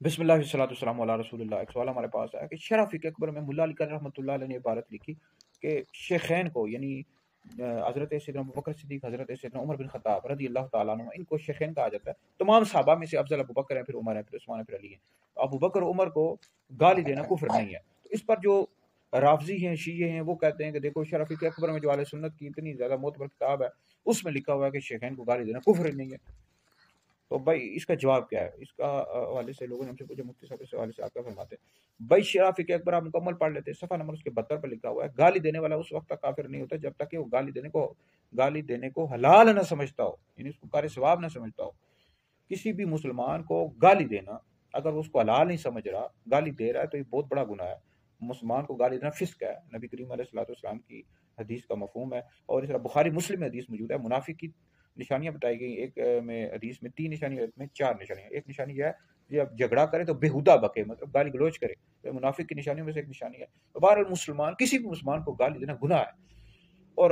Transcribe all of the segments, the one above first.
بسم اللہ والصلاۃ والسلام علی رسول اللہ۔ ایک سوال ہمارے پاس ہے کہ شرح فقہ اکبر میں ملا علی قاری رحمۃ اللہ علیہ نے عبارت لکھی کہ شیخین کو یعنی حضرت سیدنا ابوبکر صدیق، حضرت سیدنا عمر بن خطاب رضی اللہ تعالیٰ عنہ، ان کو شیخین کہا جاتا ہے۔ تمام صحابہ میں سے افضل ابوبکر ہیں، پھر عمر ہے، پھر عثمان ہے، پھر علی ہے۔ تو ابوبکر اور عمر کو گالی دینا کفر نہیں ہے۔ تو اس پر جو رافضی ہیں، شیعہ ہیں، وہ کہتے ہیں کہ دیکھو شرح فقہ اکبر میں جو اہل سنت کی اتنی زیادہ معتبر کتاب ہے، اس میں لکھا ہوا ہے کہ شیخین کو گالی دینا کفر نہیں ہے۔ تو بھائی اس کا جواب کیا ہے؟ اس کا حوالے سے لوگوں نے ہم سے پوچھا، مفتی صاحب اس حوالے سے آپ کیا فرماتے ہیں؟ بھائی شرح فقہ اکبر آپ مکمل پڑھ لیتے ہیں، صفحہ نمبر اس کے 72 پر لکھا ہوا ہے گالی دینے والا اس وقت تک کافر نہیں ہوتا جب تک کہ وہ گالی دینے کو حلال نہ سمجھتا ہو، یعنی اس کو کار ثواب نہ سمجھتا ہو۔ کسی بھی مسلمان کو گالی دینا، اگر وہ اس کو حلال نہیں سمجھ رہا، گالی دے رہا ہے، تو یہ بہت بڑا گناہ ہے۔ مسلمان کو گالی دینا فسق ہے، نبی کریم علیہ الصلوۃ والسلام کی حدیث کا مفہوم ہے، اور اس طرح بخاری مسلم میں حدیث موجود ہے۔ منافق کی نشانیاں بتائی گئی، ایک میں حدیث میں 3 نشانیاں، ایک میں 4 نشانیاں۔ ایک نشانی یہ ہے کہ اب جھگڑا کرے تو بےہودہ بکے، مطلب گالی گلوچ کرے، تو منافق کی نشانیوں میں سے ایک نشانی ہے۔ تو بہرحال مسلمان، کسی بھی مسلمان کو گالی دینا گناہ ہے، اور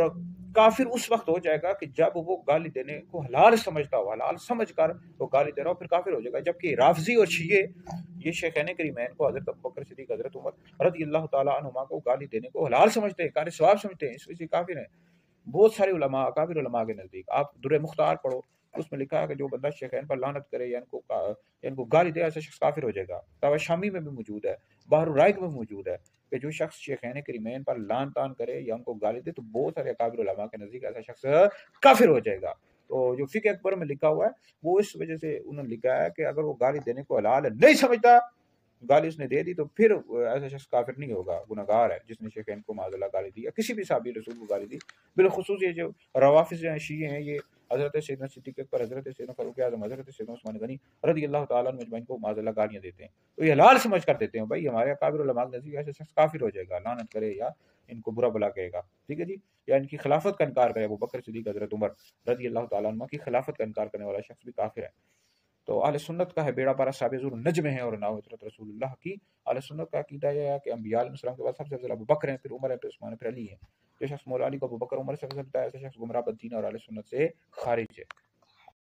کافر اس وقت ہو جائے گا کہ جب وہ گالی دینے کو حلال سمجھتا ہو، حلال سمجھ کر وہ گالی دے رہا ہو، پھر کافر ہو جائے گا۔ جبکہ رافضی اور شیعہ یہ شیخین کریمین کو، حضرت ابوبکر صدیق، حضرت عمر رضی اللہ تعالیٰ عنہما کو گالی دینے کو حلال سمجھتے ہیں، کار ثواب سمجھتے ہیں، اس وجہ سے کافر ہیں۔ بہت سارے علماء، اکابر علماء کے نزدیک، آپ در مختار پڑھو، اس میں لکھا ہے کہ جو بندہ شیخین پر لعنت کرے یا ان کو گالی دے، ایسا شخص کافر ہو جائے گا۔ تاوہ شامی میں بھی موجود ہے، بحر الرائق میں موجود ہے کہ جو شخص شیخین کریمین پر لعن طعن کرے یا ان کو گالی دے، تو بہت سارے اکابر علماء کے نزدیک ایسا شخص کافر ہو جائے گا۔ تو جو فقہ اکبر میں لکھا ہوا ہے، وہ اس وجہ سے انہوں نے لکھا ہے کہ اگر وہ گالی دینے کو حلال نہیں سمجھتا، گالی اس نے دے دی، تو پھر ایسا شخص کافر نہیں ہوگا، گناہگار ہے جس نے شیخین کو معاذ اللہ گالی دی یا کسی بھی صحابی رسول کو گالی دی۔ بالخصوص یہ جو روافظ ہیں، شیعہ ہیں، یہ حضرت سیدنا صدیق اکبر، حضرت سیدنا فاروق اعظم، حضرت سیدنا عثمان غنی رضی اللہ تعالیٰ عنہ مجمعین کو معاذ اللہ گالیاں دیتے ہیں، تو یہ حلال سمجھ کر دیتے ہیں۔ بھائی ہمارے اکابر علماء کے نزدیک ایسا شخص کافر ہو جائے گا، لعنت کرے یا ان کو برا بلا کہے گا، ٹھیک ہے جی، یا ان کی خلافت کا انکار کرے، ابو بکر صدیق، حضرت عمر رضی اللہ تعالیٰ عنہ کی خلافت کا انکار کرنے والا شخص بھی کافر ہے۔ تو اہل سنت کا ہے بیڑا پارا سابز النجم ہے، اور ناو عطرت رسول اللہ کی۔ اہل سنت کا عقیدہ یہ ہے کہ انبیاء علیہ السلام کے بعد سب سے افضل ابو بکر ہیں، پھر عمر ہے، پھر عثمان ہے، پھر علی ہے۔ جو شخص مولا علی کو ابو بکر عمر سے افضل بتایا، ایسا شخص گمراہ بدین اور اہل سنت سے خارج ہے۔